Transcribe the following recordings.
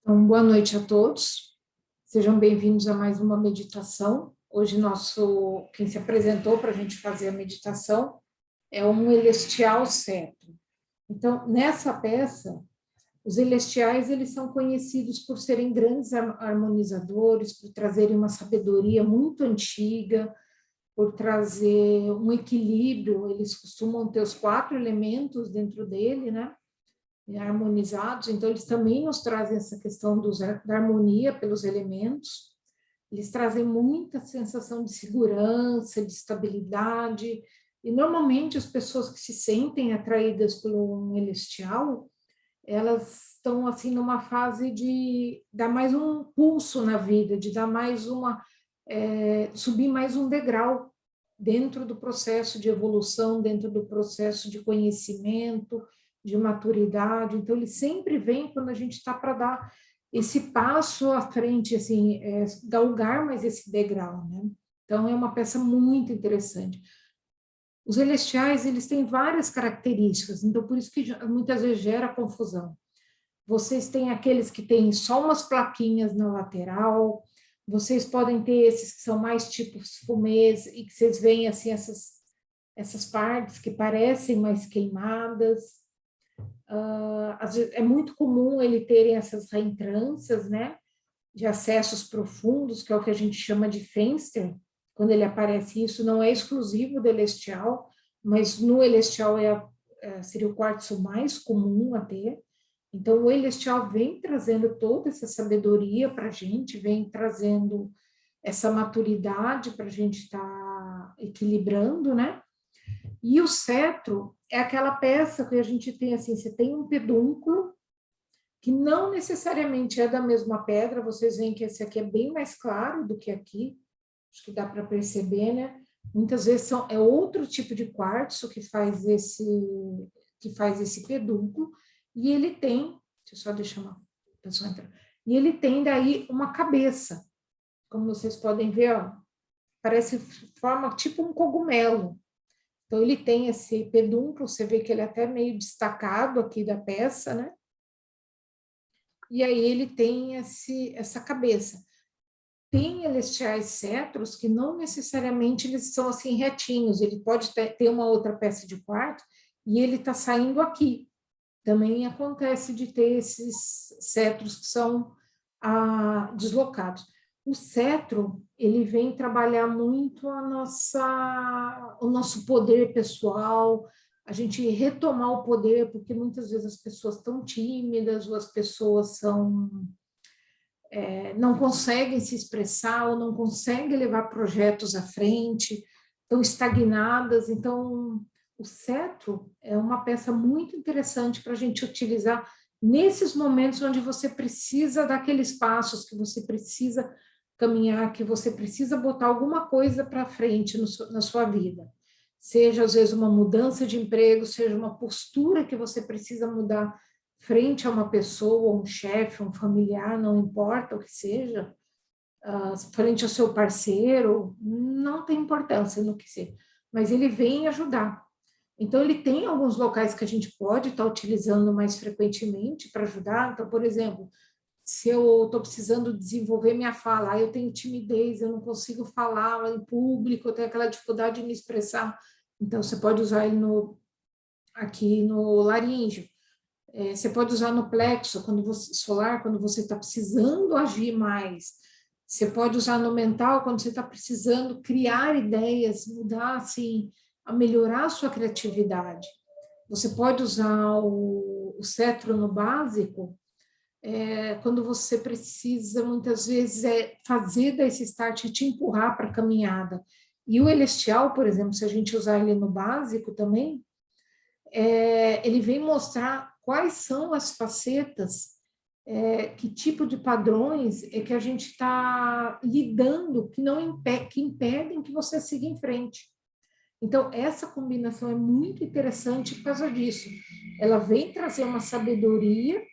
Então, boa noite a todos. Sejam bem-vindos a mais uma meditação. Hoje, quem se apresentou para a gente fazer a meditação é um celestial cetro. Então, nessa peça, os celestiais eles são conhecidos por serem grandes harmonizadores, por trazerem uma sabedoria muito antiga, por trazer um equilíbrio. Eles costumam ter os 4 elementos dentro dele, né? Harmonizados, então eles também nos trazem essa questão da harmonia pelos elementos, eles trazem muita sensação de segurança, de estabilidade, e normalmente as pessoas que se sentem atraídas pelo celestial, elas estão assim numa fase de dar mais um pulso na vida, de dar mais subir mais um degrau dentro do processo de evolução, dentro do processo de conhecimento, de maturidade. Então, ele sempre vem quando a gente está para dar esse passo à frente, assim, galgar mais esse degrau, né? Então, é uma peça muito interessante. Os celestiais, eles têm várias características, então por isso que muitas vezes gera confusão. Vocês têm aqueles que têm só umas plaquinhas na lateral, vocês podem ter esses que são mais tipos fumês e que vocês veem assim essas partes que parecem mais queimadas. É muito comum ele terem essas reentrâncias, né, de acessos profundos, que é o que a gente chama de Fenster. Quando ele aparece, isso não é exclusivo do celestial, mas no celestial seria o quartzo mais comum a ter. Então, o celestial vem trazendo toda essa sabedoria para a gente, vem trazendo essa maturidade para a gente estar equilibrando, né? E o cetro é aquela peça que a gente tem assim, você tem um pedúnculo, que não necessariamente é da mesma pedra, vocês veem que esse aqui é bem mais claro do que aqui, acho que dá para perceber, né? Muitas vezes é outro tipo de quartzo que faz esse pedúnculo, e ele tem, deixa eu só deixar uma pessoa entrar, e ele tem daí uma cabeça, como vocês podem ver, ó, forma tipo um cogumelo. Então, ele tem esse pedúnculo, você vê que ele é até meio destacado aqui da peça, né? E aí ele tem essa cabeça. Tem celestiais cetros que não necessariamente eles são assim retinhos, ele pode ter uma outra peça de quarto e ele está saindo aqui. Também acontece de ter esses cetros que são deslocados. O cetro, ele vem trabalhar muito o nosso poder pessoal, a gente retomar o poder, porque muitas vezes as pessoas estão tímidas, ou as pessoas não conseguem se expressar, ou não conseguem levar projetos à frente, estão estagnadas. Então, o cetro é uma peça muito interessante para a gente utilizar nesses momentos onde você precisa daqueles passos, que você precisa caminhar, que você precisa botar alguma coisa para frente na sua vida. Seja, às vezes, uma mudança de emprego, seja uma postura que você precisa mudar frente a uma pessoa, um chefe, um familiar, não importa o que seja, frente ao seu parceiro, não tem importância no que seja, mas ele vem ajudar. Então, ele tem alguns locais que a gente pode estar utilizando mais frequentemente para ajudar. Então, por exemplo, se eu estou precisando desenvolver minha fala, eu tenho timidez, eu não consigo falar em público, eu tenho aquela dificuldade de me expressar, então você pode usar ele aqui no laríngeo. Você pode usar no plexo solar, quando você está precisando agir mais. Você pode usar no mental, quando você está precisando criar ideias, mudar, assim, a melhorar a sua criatividade. Você pode usar o cetro no básico, quando você precisa, muitas vezes, fazer desse start e te empurrar para a caminhada. E o celestial, por exemplo, se a gente usar ele no básico também, ele vem mostrar quais são as facetas, que tipo de padrões é que a gente está lidando que impedem que você siga em frente. Então, essa combinação é muito interessante por causa disso. Ela vem trazer uma sabedoria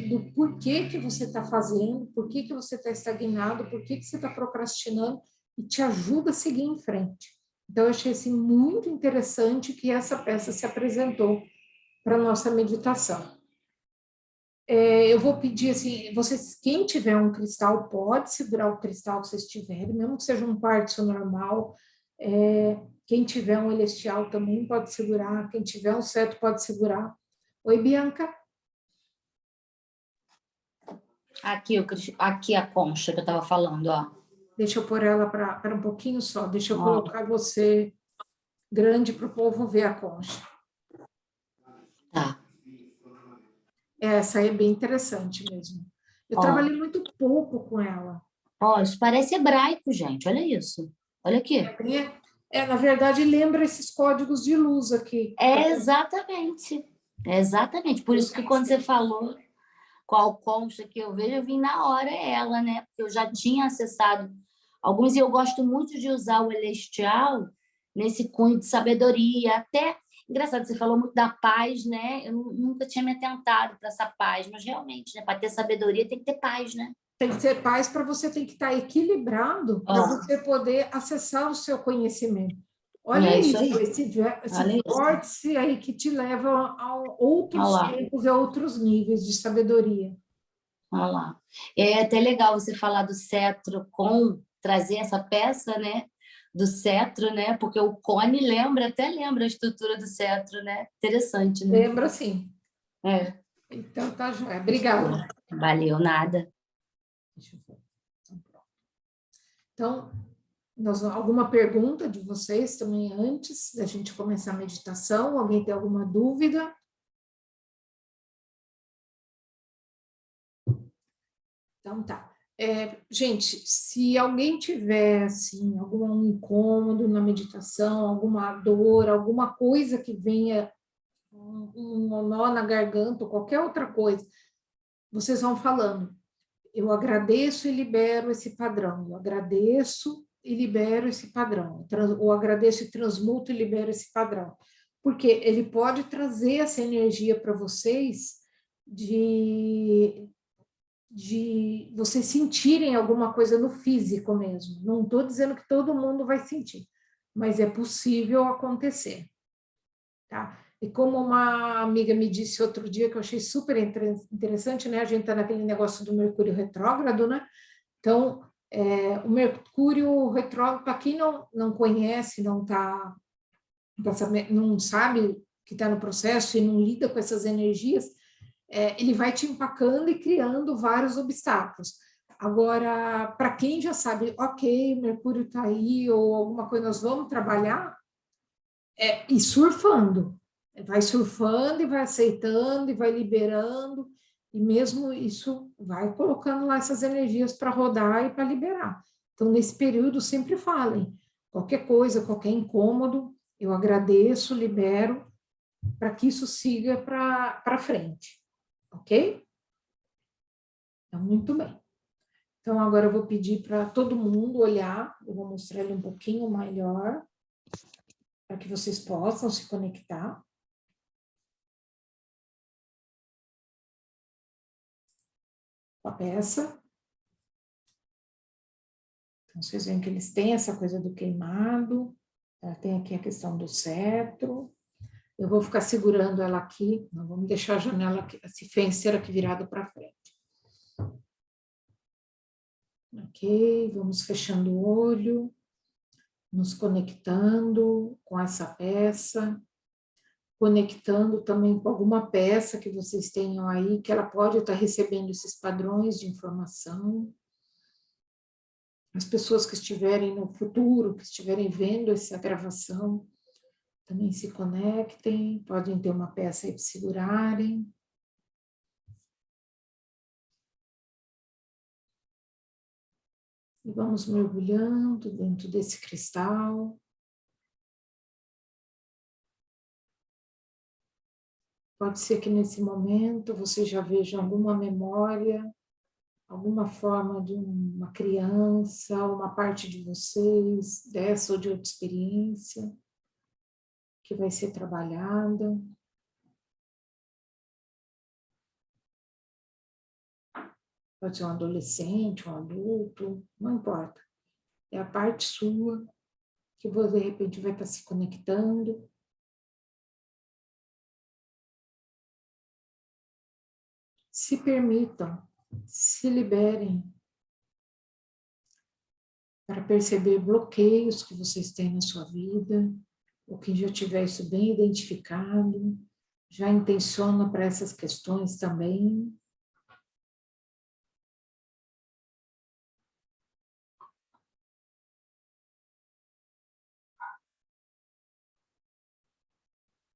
do porquê que você está fazendo, por que você está estagnado, por que você está procrastinando, e te ajuda a seguir em frente. Então, eu achei assim, muito interessante que essa peça se apresentou para a nossa meditação. Eu vou pedir assim, vocês, quem tiver um cristal, pode segurar o cristal que vocês tiverem, mesmo que seja um quartzo normal. Quem tiver um celestial também pode segurar, quem tiver um cetro pode segurar. Oi, Bianca. Aqui, aqui a concha que eu estava falando, ó. Deixa eu pôr ela para um pouquinho só, deixa eu Ó. colocar você grande para o povo ver a concha. Tá. Essa aí é bem interessante mesmo. Eu Ó. trabalhei muito pouco com ela. Ó, isso parece hebraico, gente. Olha isso. Olha aqui. Na verdade, lembra esses códigos de luz aqui. Exatamente. Exatamente. Por isso que quando você falou qual concha que eu vejo, eu vim na hora ela, né? Porque eu já tinha acessado alguns e eu gosto muito de usar o celestial nesse cunho de sabedoria. Até, engraçado, você falou muito da paz, né? Eu nunca tinha me atentado para essa paz, mas realmente, né? Para ter sabedoria tem que ter paz, né? Tem que ser paz para você tem que estar equilibrado para Ó, você poder acessar o seu conhecimento. Olha é isso isso, aí. esse Olha isso. vórtice aí que te leva a Olha outros lá. tempos e a outros níveis de sabedoria. Olha lá. É até legal você falar do cetro com trazer essa peça, né? Do cetro, né? Porque o cone lembra, até lembra a estrutura do cetro, né? Interessante, né? Lembra sim. É. Então tá joia. Obrigada. Valeu, nada. Deixa eu ver. Então, alguma pergunta de vocês também antes da gente começar a meditação? Alguém tem alguma dúvida? Então tá. Gente, se alguém tiver assim, algum incômodo na meditação, alguma dor, alguma coisa que venha, um nó na garganta, ou qualquer outra coisa, vocês vão falando. Eu agradeço e libero esse padrão. Eu agradeço e libero esse padrão. Ou agradeço e transmuto e libero esse padrão. Porque ele pode trazer essa energia para vocês de vocês sentirem alguma coisa no físico mesmo. Não estou dizendo que todo mundo vai sentir, mas é possível acontecer, tá? E como uma amiga me disse outro dia, que eu achei super interessante, né? A gente está naquele negócio do Mercúrio retrógrado, né? Então, o Mercúrio retrógrado, para quem não conhece, não sabe que está no processo e não lida com essas energias, ele vai te empacando e criando vários obstáculos. Agora, para quem já sabe, ok, Mercúrio está aí, ou alguma coisa, nós vamos trabalhar, e surfando. Vai surfando e vai aceitando e vai liberando, e mesmo isso vai colocando lá essas energias para rodar e para liberar. Então, nesse período, sempre falem, qualquer coisa, qualquer incômodo, eu agradeço, libero, para que isso siga para frente. Ok? Então, muito bem. Então, agora eu vou pedir para todo mundo olhar, eu vou mostrar ele um pouquinho melhor, para que vocês possam se conectar. Com a peça. Então, vocês veem que eles têm essa coisa do queimado, tem aqui a questão do cetro. Eu vou ficar segurando ela aqui, não vamos deixar a janela, esse fencer aqui virado para frente. Ok, vamos fechando o olho, nos conectando com essa peça, conectando também com alguma peça que vocês tenham aí, que ela pode estar recebendo esses padrões de informação. As pessoas que estiverem no futuro, que estiverem vendo essa gravação, também se conectem, podem ter uma peça aí para segurarem. E vamos mergulhando dentro desse cristal. Pode ser que nesse momento você já veja alguma memória, alguma forma de uma criança, uma parte de vocês, dessa ou de outra experiência, que vai ser trabalhada. Pode ser um adolescente, um adulto, não importa. É a parte sua que você, de repente, vai estar se conectando. se permitam, se liberem para perceber bloqueios que vocês têm na sua vida, ou quem já tiver isso bem identificado, já intenciona para essas questões também.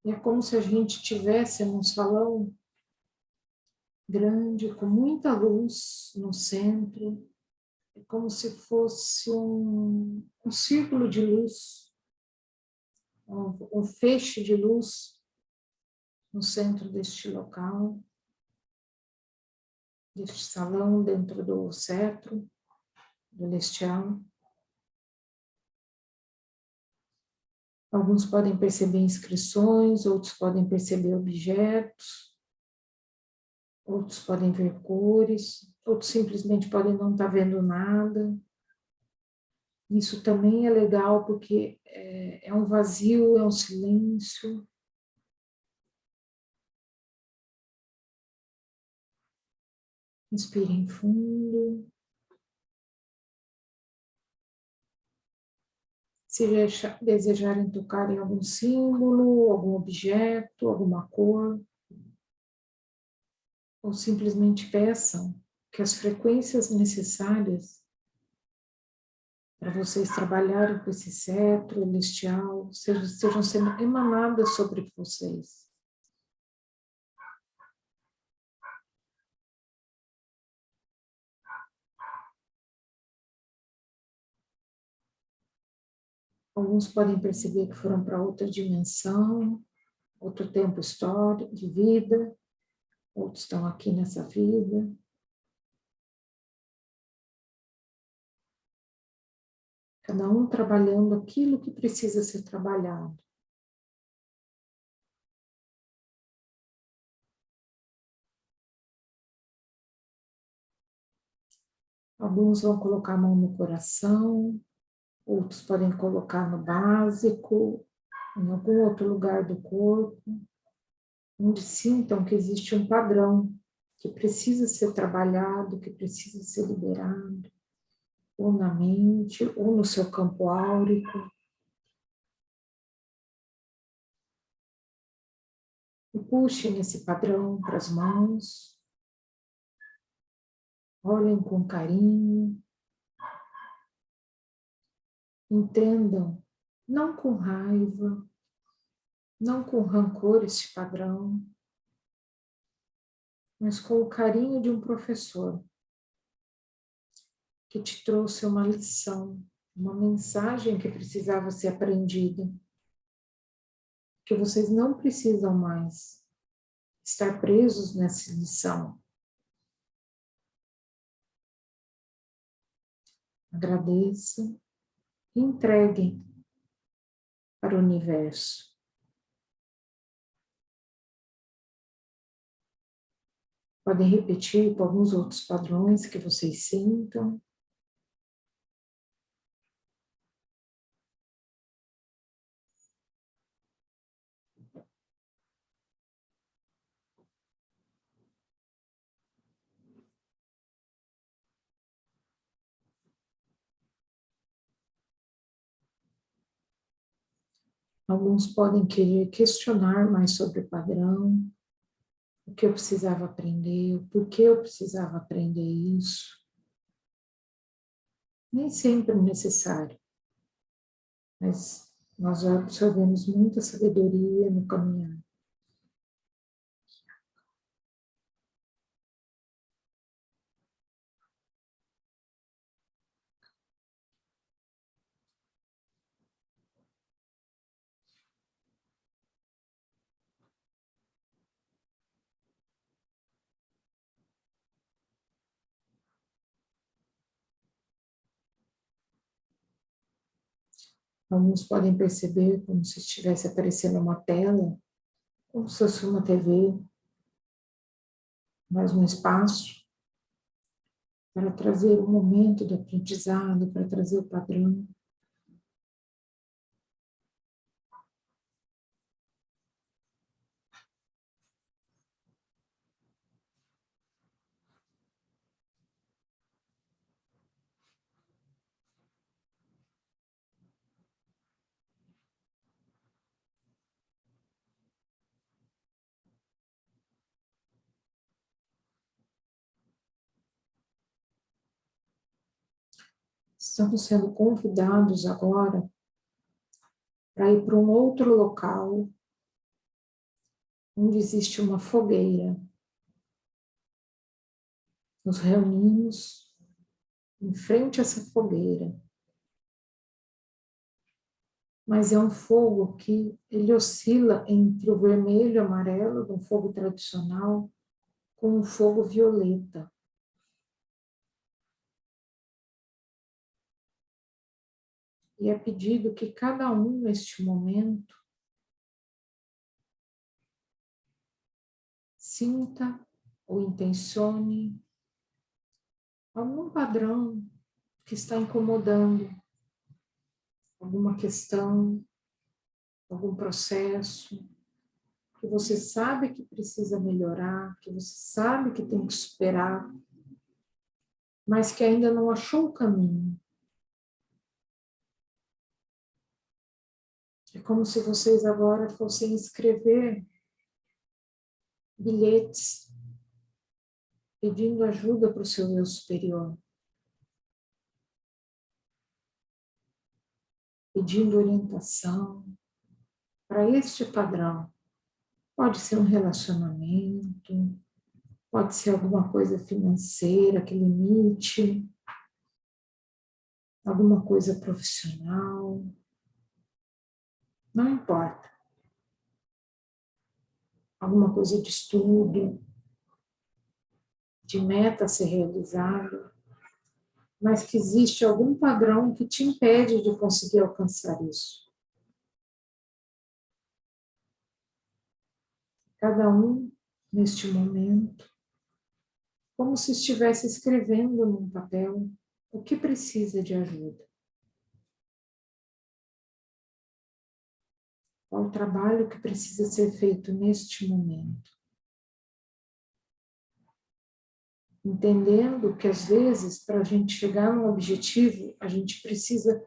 E é como se a gente estivesse num salão grande, com muita luz no centro, é como se fosse um círculo de luz, um feixe de luz no centro deste local, deste salão, dentro do cetro celestial. Alguns podem perceber inscrições, outros podem perceber objetos, outros podem ver cores, outros simplesmente podem não estar vendo nada. Isso também é legal porque é um vazio, é um silêncio. Inspirem fundo. Se desejarem tocar em algum símbolo, algum objeto, alguma cor, ou simplesmente peçam que as frequências necessárias para vocês trabalharem com esse cetro celestial estejam sendo emanadas sobre vocês. Alguns podem perceber que foram para outra dimensão, outro tempo histórico de vida, outros estão aqui nessa vida. Cada um trabalhando aquilo que precisa ser trabalhado. Alguns vão colocar a mão no coração, outros podem colocar no básico, em algum outro lugar do corpo, onde sintam que existe um padrão que precisa ser trabalhado, que precisa ser liberado, ou na mente, ou no seu campo áurico. E puxem esse padrão para as mãos, olhem com carinho, entendam, não com raiva, não com rancor este padrão, mas com o carinho de um professor que te trouxe uma lição, uma mensagem que precisava ser aprendida, que vocês não precisam mais estar presos nessa lição. Agradeçam, entreguem para o universo. Podem repetir com alguns outros padrões que vocês sintam. Alguns podem querer questionar mais sobre o padrão, o que eu precisava aprender, o porquê eu precisava aprender isso. Nem sempre é necessário, mas nós já absorvemos muita sabedoria no caminhar. Alguns podem perceber como se estivesse aparecendo uma tela, como se fosse uma TV, mais um espaço para trazer o momento do aprendizado, para trazer o padrão. estamos sendo convidados agora para ir para um outro local onde existe uma fogueira. Nos reunimos em frente a essa fogueira. Mas é um fogo que ele oscila entre o vermelho e o amarelo, de um fogo tradicional, com um fogo violeta. E é pedido que cada um, neste momento, sinta ou intencione algum padrão que está incomodando, alguma questão, algum processo, que você sabe que precisa melhorar, que você sabe que tem que superar, mas que ainda não achou o caminho. É como se vocês agora fossem escrever bilhetes pedindo ajuda para o seu eu superior, pedindo orientação para este padrão. Pode ser um relacionamento, pode ser alguma coisa financeira que limite, alguma coisa profissional, não importa. Alguma coisa de estudo, de meta a ser realizada, mas que existe algum padrão que te impede de conseguir alcançar isso. Cada um, neste momento, como se estivesse escrevendo num papel o que precisa de ajuda. Qual o trabalho que precisa ser feito neste momento. Entendendo que, às vezes, para a gente chegar num objetivo, a gente precisa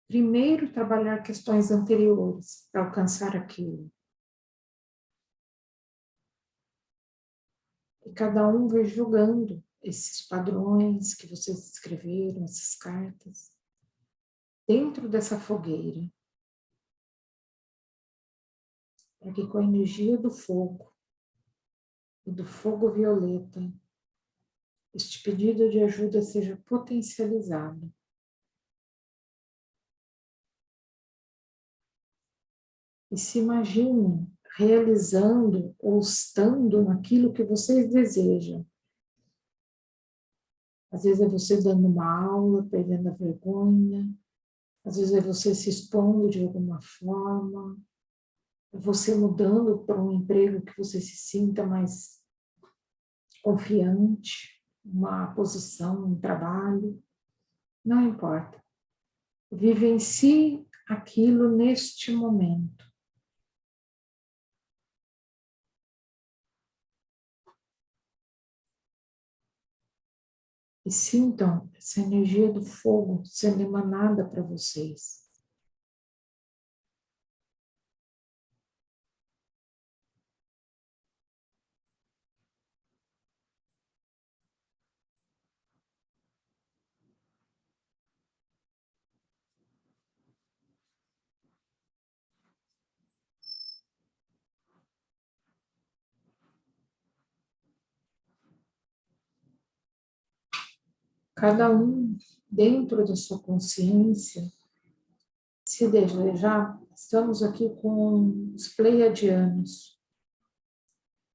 primeiro trabalhar questões anteriores para alcançar aquilo. E cada um vai julgando esses padrões que vocês escreveram, essas cartas, dentro dessa fogueira, para que com a energia do fogo e do fogo violeta, este pedido de ajuda seja potencializado. E se imaginem realizando ou estando naquilo que vocês desejam. Às vezes é você dando uma aula, perdendo a vergonha. Às vezes é você se expondo de alguma forma. É você mudando para um emprego que você se sinta mais confiante, uma posição, um trabalho. Não importa. Vivencie aquilo neste momento. E sintam essa energia do fogo sendo emanada para vocês. Cada um, dentro da sua consciência, se desejar, estamos aqui com os pleiadianos.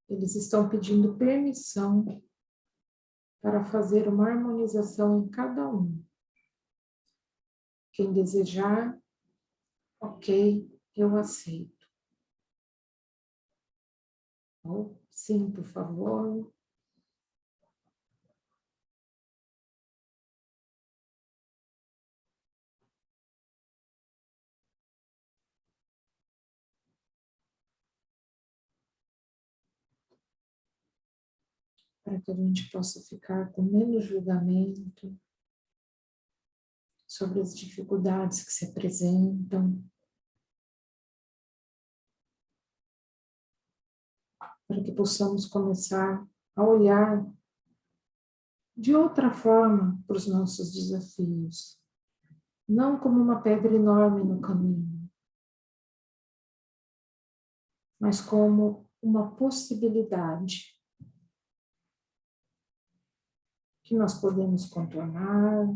Eles estão pedindo permissão para fazer uma harmonização em cada um. Quem desejar, ok, eu aceito. Sim, por favor. Para que a gente possa ficar com menos julgamento sobre as dificuldades que se apresentam, para que possamos começar a olhar de outra forma para os nossos desafios. não como uma pedra enorme no caminho, mas como uma possibilidade que nós podemos contornar,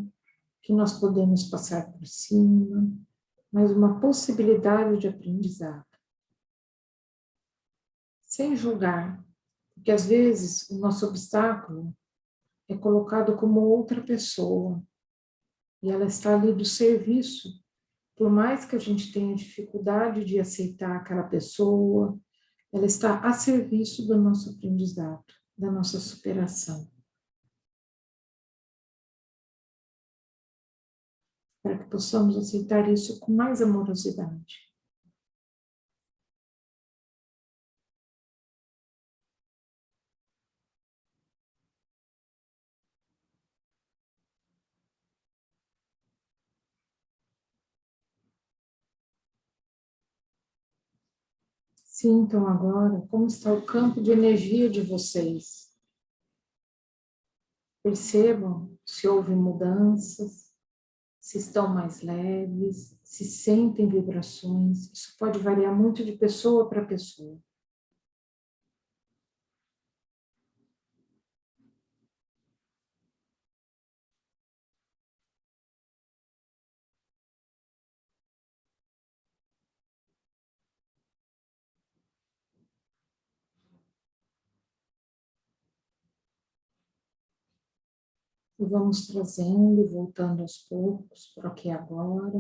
que nós podemos passar por cima, mas uma possibilidade de aprendizado. Sem julgar, porque às vezes o nosso obstáculo é colocado como outra pessoa e ela está ali do serviço. Por mais que a gente tenha dificuldade de aceitar aquela pessoa, ela está a serviço do nosso aprendizado, da nossa superação. Para que possamos aceitar isso com mais amorosidade. Sintam agora como está o campo de energia de vocês. Percebam se houve mudanças, se estão mais leves, se sentem vibrações. Isso pode variar muito de pessoa para pessoa. E vamos trazendo e voltando aos poucos para aqui agora.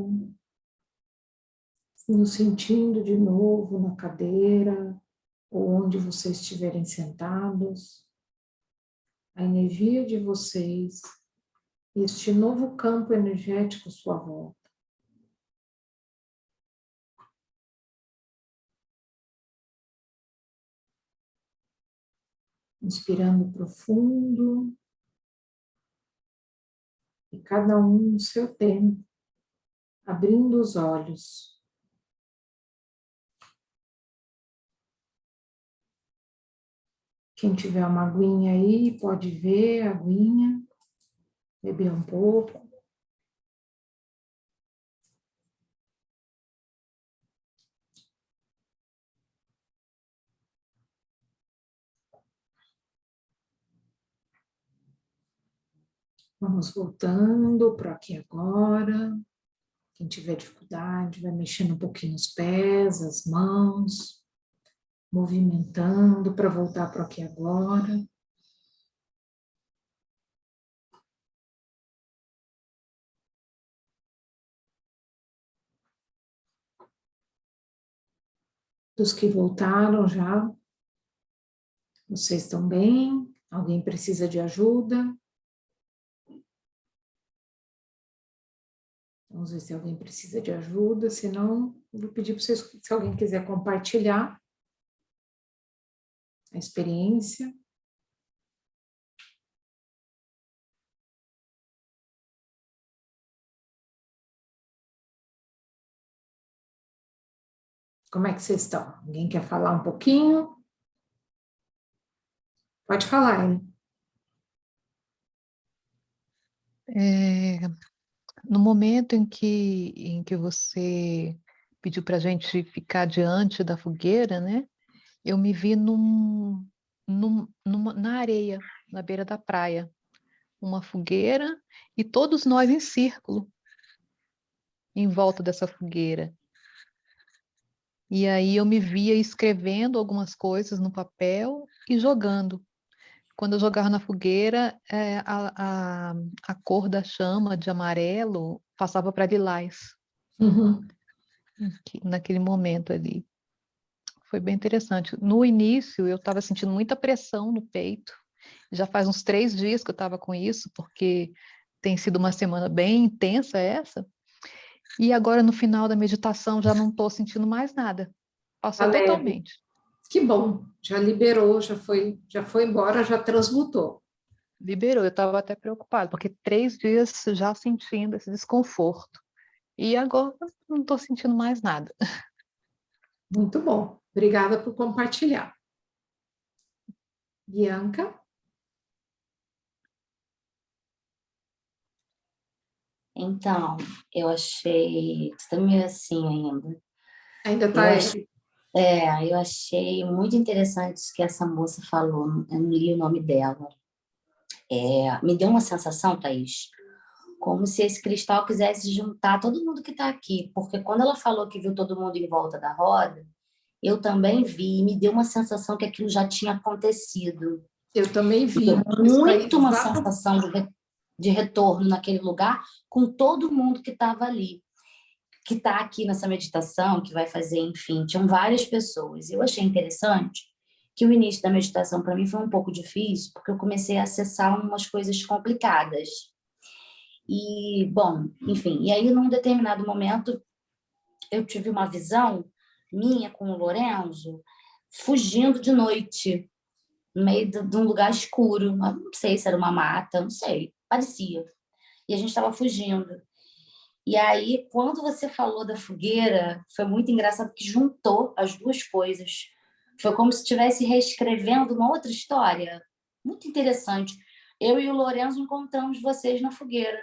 Nos sentindo de novo na cadeira ou onde vocês estiverem sentados. A energia de vocês e este novo campo energético à sua volta. Inspirando profundo. E cada um no seu tempo. Abrindo os olhos. Quem tiver uma aguinha aí, pode ver a aguinha. Beber um pouco. Vamos voltando para aqui agora. Quem tiver dificuldade, vai mexendo um pouquinho os pés, as mãos, movimentando para voltar para aqui agora. Dos que voltaram já, vocês estão bem? Alguém precisa de ajuda? Vamos ver se alguém precisa de ajuda, se não, vou pedir para vocês, se alguém quiser compartilhar a experiência. Como é que vocês estão? Alguém quer falar um pouquinho? Pode falar, hein? No momento em que você pediu para a gente ficar diante da fogueira, né? Eu me vi na areia, na beira da praia. Uma fogueira e todos nós em círculo, em volta dessa fogueira. E aí eu me via escrevendo algumas coisas no papel e jogando. Quando eu jogava na fogueira, a cor da chama de amarelo passava para lilás, Uhum. naquele momento ali. Foi bem interessante. No início, eu estava sentindo muita pressão no peito. Já faz uns 3 dias que eu estava com isso, porque tem sido uma semana bem intensa essa. E agora, no final da meditação, já não estou sentindo mais nada. Tá Passou leve. totalmente. Que bom, já liberou, já foi embora, já transmutou. Liberou. Eu estava até preocupada, porque 3 dias já sentindo esse desconforto. E agora não estou sentindo mais nada. Muito bom. Obrigada por compartilhar. Bianca? Então, eu achei... Você tá meio assim ainda. Ainda Eu está achei, eu achei muito interessante isso que essa moça falou. Eu não li o nome dela. Me deu uma sensação, Thaís, como se esse cristal quisesse juntar todo mundo que está aqui. Porque quando ela falou que viu todo mundo em volta da roda, eu também vi e me deu uma sensação que aquilo já tinha acontecido. Eu também vi. Deu Isso aí, muito uma sensação de retorno naquele lugar com todo mundo que estava ali, que está aqui nessa meditação, que vai fazer, enfim, tinham várias pessoas. Eu achei interessante que o início da meditação para mim foi um pouco difícil, porque eu comecei a acessar umas coisas complicadas. E, bom, enfim, e aí num determinado momento eu tive uma visão minha com o Lorenzo fugindo de noite, no meio de um lugar escuro, não sei se era uma mata, não sei, parecia. E a gente estava fugindo. E aí, quando você falou da fogueira, foi muito engraçado que juntou as duas coisas. Foi como se estivesse reescrevendo uma outra história. Muito interessante. Eu e o Lorenzo encontramos vocês na fogueira.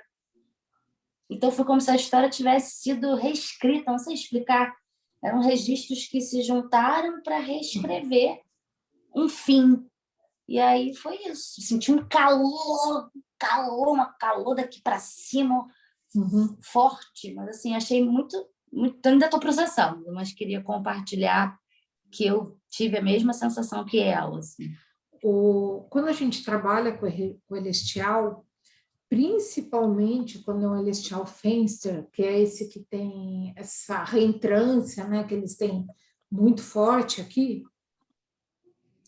Então, foi como se a história tivesse sido reescrita, não sei explicar. Eram registros que se juntaram para reescrever um fim. E aí foi isso. Senti um uma calor daqui para cima, forte. Mas, assim, achei muito... ainda estou processando, mas queria compartilhar que eu tive a mesma sensação que ela. Assim. Quando a gente trabalha com o Elestial, principalmente quando é um Elestial Fenster, que é esse que tem essa reentrância, né, que eles têm muito forte aqui,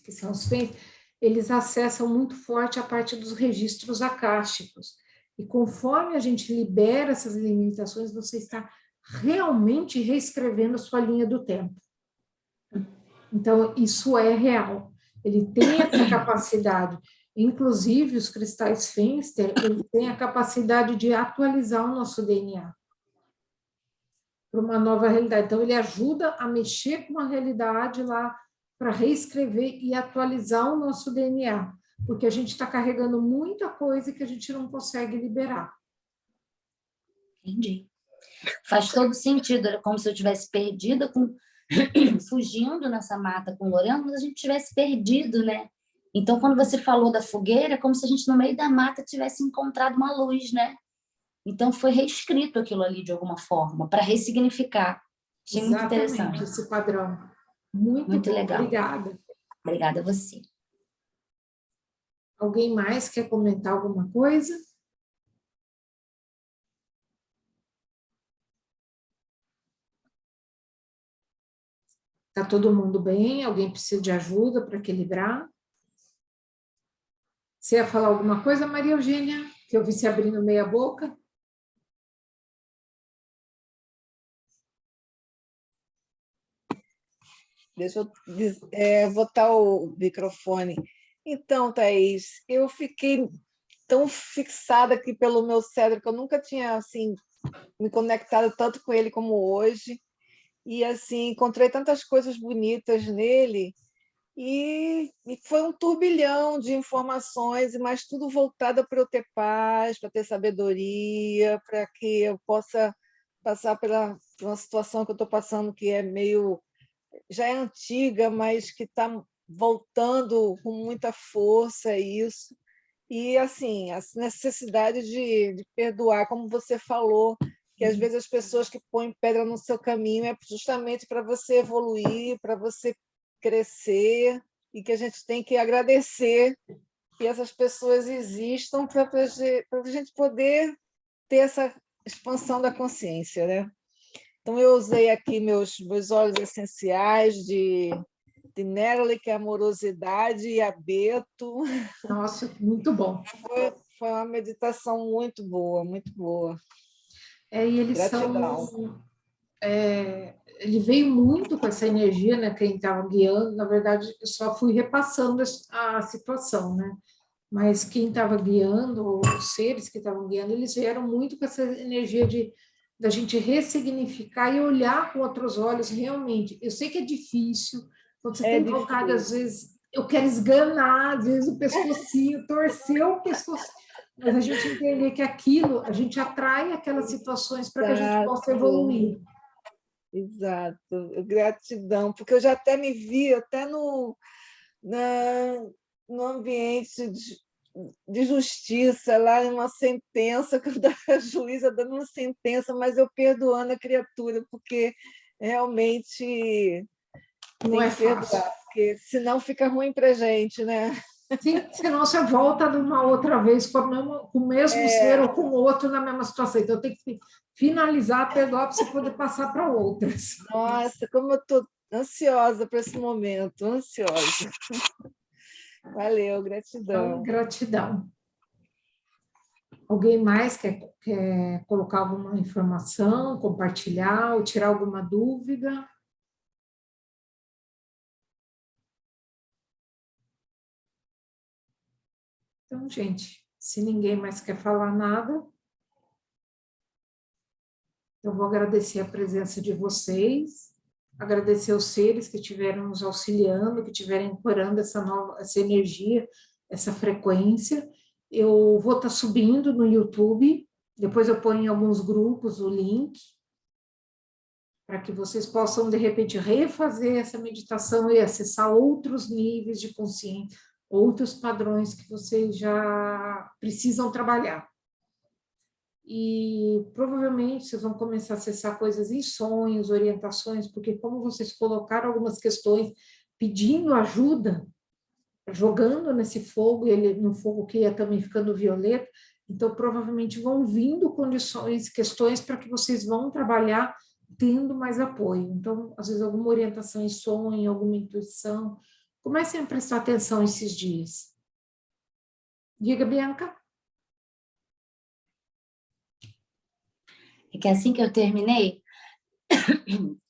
que são os Fenster, eles acessam muito forte a parte dos registros akáshicos. E conforme a gente libera essas limitações, você está realmente reescrevendo a sua linha do tempo. Então, isso é real. Ele tem essa capacidade. Inclusive, os cristais Fenster, ele tem a capacidade de atualizar o nosso DNA para uma nova realidade. Então, ele ajuda a mexer com a realidade lá para reescrever e atualizar o nosso DNA, porque a gente está carregando muita coisa que a gente não consegue liberar. Entendi. Faz todo sentido. Era como se eu tivesse perdida, fugindo nessa mata com o Lorenzo, mas a gente tivesse perdido, né? Então, quando você falou da fogueira, é como se a gente, no meio da mata, tivesse encontrado uma luz, né? Então, foi reescrito aquilo ali de alguma forma, para ressignificar. Achei muito interessante. Esse padrão. Muito bom, legal. Obrigada. Obrigada a você. Alguém mais quer comentar alguma coisa? Está todo mundo bem? Alguém precisa de ajuda para equilibrar? Você ia falar alguma coisa, Maria Eugênia? Que eu vi se abrindo meia boca? Deixa eu botar o microfone. Então, Thaís, eu fiquei tão fixada aqui pelo meu cérebro que eu nunca tinha assim me conectado tanto com ele como hoje. E assim, encontrei tantas coisas bonitas nele e foi um turbilhão de informações, mas tudo voltado para eu ter paz, para ter sabedoria, para que eu possa passar por uma situação que eu estou passando que é meio já é antiga, mas que está voltando com muita força isso. E assim, a necessidade de perdoar, como você falou, que às vezes as pessoas que põem pedra no seu caminho é justamente para você evoluir, para você crescer, e que a gente tem que agradecer que essas pessoas existam para a gente poder ter essa expansão da consciência, né? Então, eu usei aqui meus óleos essenciais de Neroli, que é amorosidade, e abeto. Nossa, muito bom. Foi uma meditação muito boa, muito boa. E eles Gratidão. Ele veio muito com essa energia, né? Quem estava guiando, na verdade, eu só fui repassando a situação, né? Mas quem estava guiando, os seres que estavam guiando, eles vieram muito com essa energia da gente ressignificar e olhar com outros olhos realmente. Eu sei que é difícil, quando você tem vontade, às vezes, eu quero esganar, às vezes o pescocinho, torcer o pescocinho, mas a gente entender que aquilo, a gente atrai aquelas situações para que a gente possa Exato. evoluir. Exato, gratidão, porque eu já até me vi até no ambiente de justiça, lá em uma sentença, quando a juíza dando uma sentença, mas eu perdoando a criatura, porque realmente Não tem é que perdoar, fácil. porque senão fica ruim para a gente, né? Sim, senão você volta numa outra vez com o mesmo ser ou com outro na mesma situação. Então, tem que finalizar, perdoar para você poder passar para outras. Nossa, como eu estou ansiosa para esse momento, ansiosa. Valeu, Então, gratidão. gratidão. Alguém mais quer colocar alguma informação, compartilhar ou tirar alguma dúvida? Então, gente, se ninguém mais quer falar nada, eu vou agradecer a presença de vocês, agradecer os seres que estiveram nos auxiliando, que estiverem ancorando essa energia, essa frequência. Eu vou estar subindo no YouTube, depois eu ponho em alguns grupos o link, para que vocês possam, de repente, refazer essa meditação e acessar outros níveis de consciência, outros padrões que vocês já precisam trabalhar. E provavelmente vocês vão começar a acessar coisas em sonhos, orientações, porque como vocês colocaram algumas questões pedindo ajuda, jogando nesse fogo, ele no fogo que ia também ficando violeta, então provavelmente vão vindo condições, questões para que vocês vão trabalhar tendo mais apoio. Então, às vezes alguma orientação em sonho, alguma intuição, comecem a prestar atenção esses dias. Diga, Bianca. É que assim que eu terminei,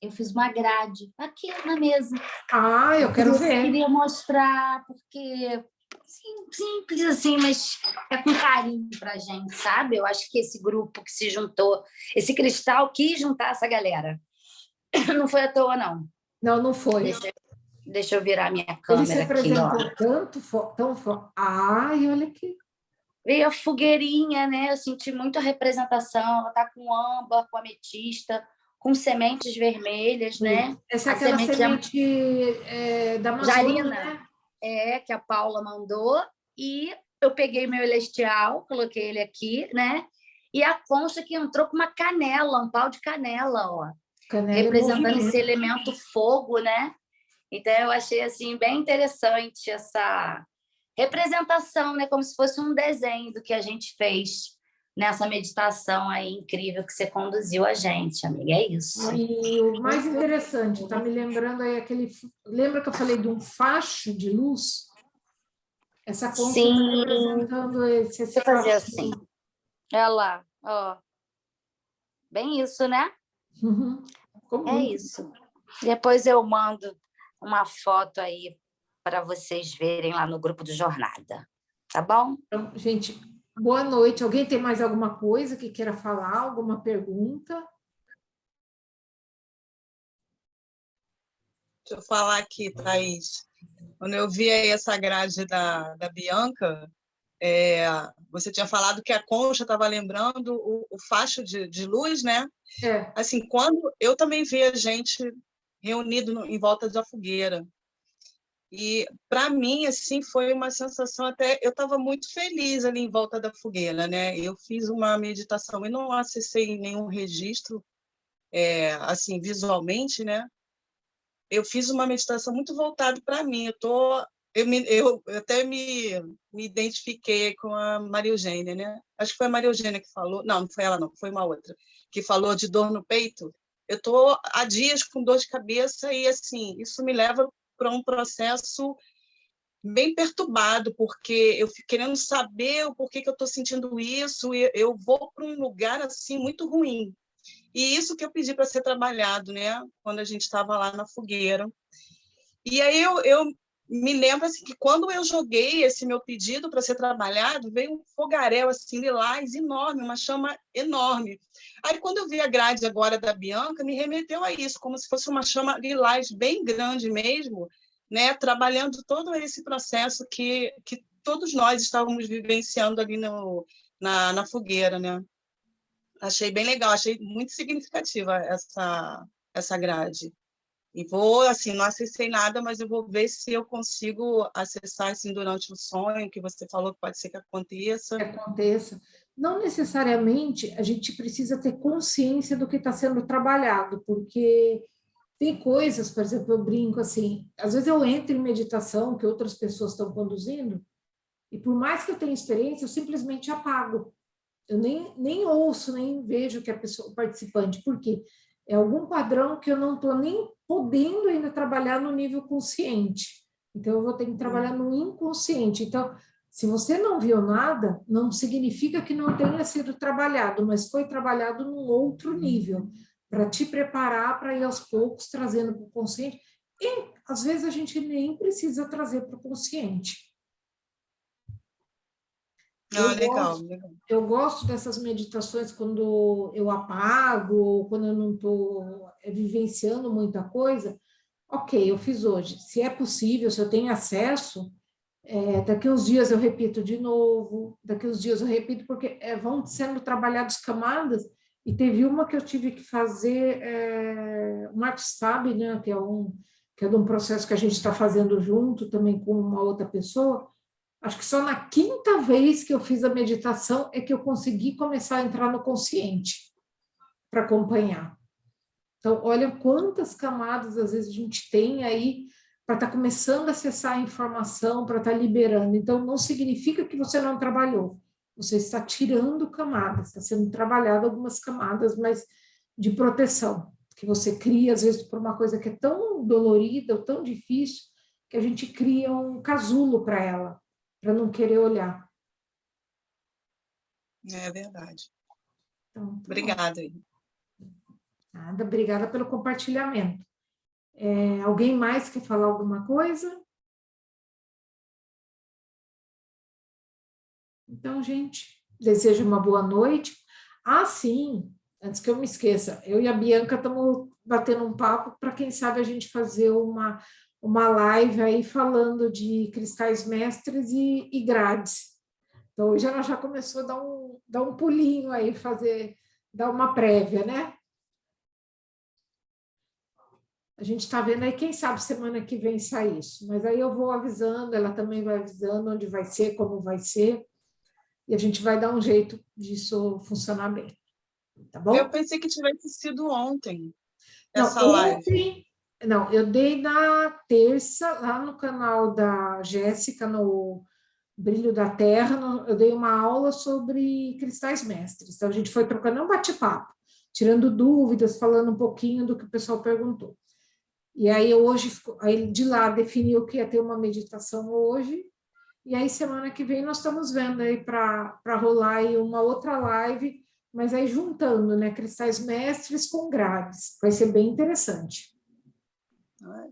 eu fiz uma grade aqui na mesa. Ah, eu quero ver. Queria mostrar, porque simples assim, mas é com carinho pra gente, sabe? Eu acho que esse grupo que se juntou, esse cristal quis juntar essa galera. Não foi à toa, não. Não, não foi. Deixa eu virar minha Ele se câmera aqui, ó. apresentou tão forte. Ai, olha aqui. Veio a fogueirinha, né? Eu senti muita representação. Ela tá com âmbar, com ametista, com sementes vermelhas, né? Essa é A aquela semente da Amazônia, jarina, né? que a Paula mandou. E eu peguei meu celestial, coloquei ele aqui, né? E a concha que entrou com uma canela, um pau de canela, ó. Canela Representando esse elemento fogo, né? Então, eu achei assim bem interessante essa representação, né? Como se fosse um desenho do que a gente fez nessa meditação aí incrível que você conduziu a gente, amiga. É isso. E o mais interessante, tá me lembrando aí aquele... Lembra que eu falei de um facho de luz? Essa concha está representando esse Deixa eu fazer facho. assim. Olha lá, ó. Bem isso, né? Uhum. É isso. Depois eu mando uma foto aí para vocês verem lá no grupo do Jornada. Tá bom? Então, gente, boa noite. Alguém tem mais alguma coisa que queira falar? Alguma pergunta? Deixa eu falar aqui, Thaís. Quando eu vi aí essa grade da Bianca, você tinha falado que a concha estava lembrando o facho de luz, né? É. Assim, quando eu também vi a gente reunido em volta da fogueira. E, para mim, assim, foi uma sensação até... Eu estava muito feliz ali em volta da fogueira, né? Eu fiz uma meditação e não acessei nenhum registro, assim, visualmente, né? Eu fiz uma meditação muito voltada para mim. Eu até me identifiquei com a Maria Eugênia, né? Acho que foi a Maria Eugênia que falou. Não foi ela, não, foi uma outra, que falou de dor no peito. Eu estou há dias com dor de cabeça e, assim, isso me leva para um processo bem perturbado, porque eu fico querendo saber o porquê que eu estou sentindo isso, e eu vou para um lugar assim muito ruim. E isso que eu pedi para ser trabalhado, né? Quando a gente estava lá na fogueira. E aí eu me lembro assim, que quando eu joguei esse meu pedido para ser trabalhado, veio um fogaréu assim, lilás enorme, uma chama enorme. Aí, quando eu vi a grade agora da Bianca, me remeteu a isso, como se fosse uma chama lilás bem grande mesmo, né? Trabalhando todo esse processo que todos nós estávamos vivenciando ali na fogueira, né? Achei bem legal, achei muito significativa essa grade. E vou, assim, não acessei nada, mas eu vou ver se eu consigo acessar, assim, durante o sonho, que você falou que pode ser que aconteça. Que aconteça. Não necessariamente a gente precisa ter consciência do que está sendo trabalhado, porque tem coisas, por exemplo, eu brinco assim, às vezes eu entro em meditação que outras pessoas estão conduzindo, e por mais que eu tenha experiência, eu simplesmente apago. Eu nem ouço, nem vejo que a pessoa, o participante, porque é algum padrão que eu não estou nem podendo ainda trabalhar no nível consciente. Então, eu vou ter que trabalhar no inconsciente. Então, se você não viu nada, não significa que não tenha sido trabalhado, mas foi trabalhado num outro nível, para te preparar para ir aos poucos trazendo para o consciente. E, às vezes, a gente nem precisa trazer para o consciente. Legal, legal. Eu gosto dessas meditações quando eu apago, quando eu não estou vivenciando muita coisa. Ok, eu fiz hoje. Se é possível, se eu tenho acesso, daqui uns dias eu repito de novo, daqui uns dias eu repito, porque vão sendo trabalhadas camadas, e teve uma que eu tive que fazer, o Marcos sabe, né, que é de um processo que a gente está fazendo junto, também com uma outra pessoa. Acho que só na quinta vez que eu fiz a meditação é que eu consegui começar a entrar no consciente para acompanhar. Então, olha quantas camadas às vezes a gente tem aí para estar começando a acessar a informação, para estar liberando. Então, não significa que você não trabalhou. Você está tirando camadas, está sendo trabalhado algumas camadas, mas de proteção, que você cria, às vezes, por uma coisa que é tão dolorida ou tão difícil, que a gente cria um casulo para ela, para não querer olhar. É verdade. Então, Obrigada. Nada, obrigada pelo compartilhamento. Alguém mais quer falar alguma coisa? Então, gente, desejo uma boa noite. Ah, sim, antes que eu me esqueça, eu e a Bianca estamos batendo um papo para, quem sabe, a gente fazer uma live aí falando de cristais mestres e grades. Então, hoje ela já começou a dar um pulinho aí, dar uma prévia, né? A gente está vendo aí, quem sabe semana que vem sai isso. Mas aí eu vou avisando, ela também vai avisando onde vai ser, como vai ser, e a gente vai dar um jeito disso funcionar bem. Tá bom? Eu pensei que tivesse sido ontem, Não, essa live. Não, eu dei na terça, lá no canal da Jéssica, no Brilho da Terra, eu dei uma aula sobre cristais mestres. Então, a gente foi trocando um bate-papo, tirando dúvidas, falando um pouquinho do que o pessoal perguntou. E aí, hoje, aí de lá definiu que ia ter uma meditação hoje, e aí, semana que vem, nós estamos vendo aí para rolar aí uma outra live, mas aí juntando, né, cristais mestres com grades. Vai ser bem interessante.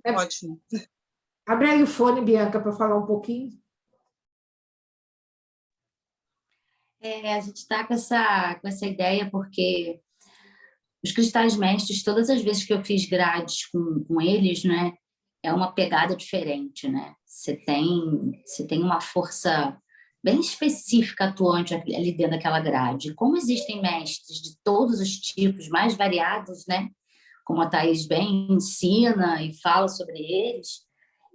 Ótimo. Abre aí o fone, Bianca, para falar um pouquinho. A gente está com essa ideia porque os cristais mestres, todas as vezes que eu fiz grades com eles, né, é uma pegada diferente, né? Você tem uma força bem específica atuante ali dentro daquela grade. Como existem mestres de todos os tipos, mais variados, né? Como a Thaís bem ensina e fala sobre eles,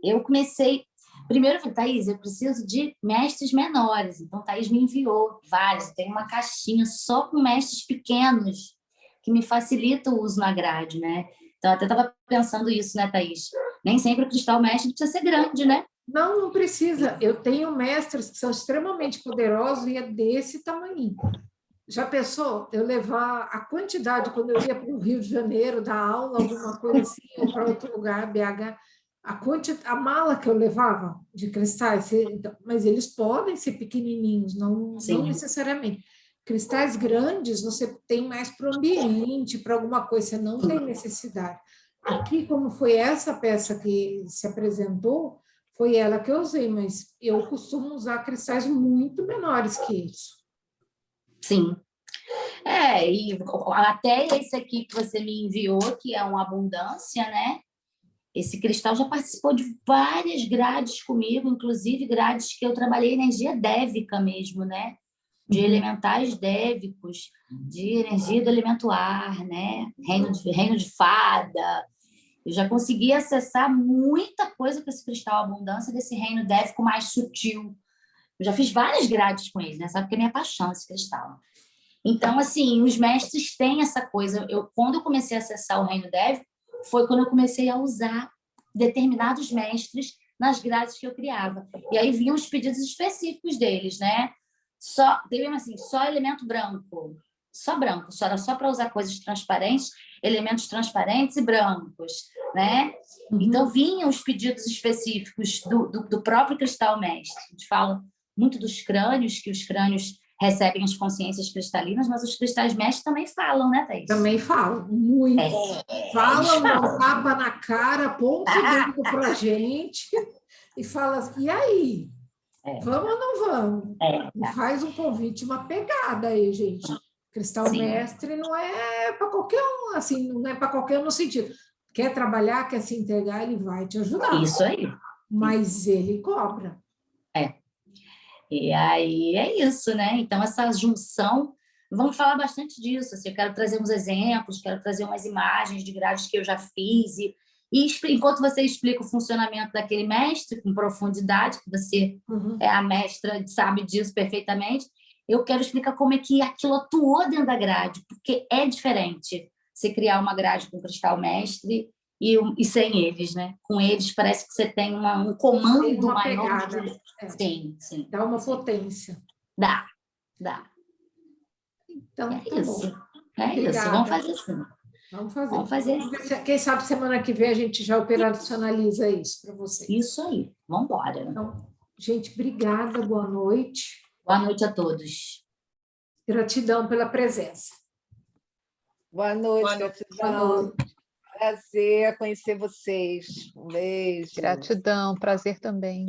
eu comecei... Primeiro eu falei, Thaís, eu preciso de mestres menores. Então, Thaís me enviou vários. Tem uma caixinha só com mestres pequenos, que me facilita o uso na grade, né? Então, eu até estava pensando isso, né, Thaís? Nem sempre o cristal mestre precisa ser grande, né? Não precisa. Eu tenho mestres que são extremamente poderosos e é desse tamanho. Já pensou eu levar a quantidade, quando eu ia para o Rio de Janeiro, dar aula, alguma coisa assim, ou para outro lugar, BH, a mala que eu levava de cristais, mas eles podem ser pequenininhos, não necessariamente. Cristais grandes você tem mais para o ambiente, para alguma coisa, você não tem necessidade. Aqui, como foi essa peça que se apresentou, foi ela que eu usei, mas eu costumo usar cristais muito menores que isso. Sim. E até esse aqui que você me enviou, que é uma abundância, né? Esse cristal já participou de várias grades comigo, inclusive grades que eu trabalhei energia dévica mesmo, né? De elementais dévicos, de energia do elemento ar, né? Reino de fada. Eu já consegui acessar muita coisa com esse cristal abundância desse reino dévico mais sutil. Eu já fiz várias grades com ele, né? Sabe que é minha paixão esse cristal. Então, assim, os mestres têm essa coisa. Quando eu comecei a acessar o reino dévico, foi quando eu comecei a usar determinados mestres nas grades que eu criava. E aí vinham os pedidos específicos deles, né? Teve assim, só elemento branco. Só branco. Era só para usar coisas transparentes, elementos transparentes e brancos, né? Então, vinham os pedidos específicos do próprio cristal mestre. A gente fala muito dos crânios, que os crânios recebem as consciências cristalinas, mas os cristais mestres também falam, né, Thaís? Também falam, muito. Falam, dão um tapa na cara, aponta o dedo para a gente e fala, e aí? Vamos ou não vamos? E faz um convite, uma pegada aí, gente. Cristal mestre não é para qualquer um, assim, não é para qualquer um no sentido. Quer trabalhar, quer se entregar, ele vai te ajudar. Isso aí. Mas ele cobra. E aí é isso, né? Então, essa junção, vamos falar bastante disso. Assim, eu quero trazer uns exemplos, quero trazer umas imagens de grades que eu já fiz. E enquanto você explica o funcionamento daquele mestre com profundidade, que você é a mestra, sabe disso perfeitamente, eu quero explicar como é que aquilo atuou dentro da grade, porque é diferente você criar uma grade com cristal mestre e sem eles, né? Com eles parece que você tem um comando Tem uma maior. pegada. Sim. Dá uma potência. Dá. Então, É tá isso. bom. É Obrigada. isso. Vamos fazer assim. Vamos fazer assim. Quem sabe semana que vem a gente já operacionaliza isso para vocês. Isso aí. Vamos embora. Então, gente, obrigada, boa noite. Boa noite a todos. Gratidão pela presença. Boa noite, Boa noite. gratidão. Prazer conhecer vocês. Um beijo. Gratidão, prazer também.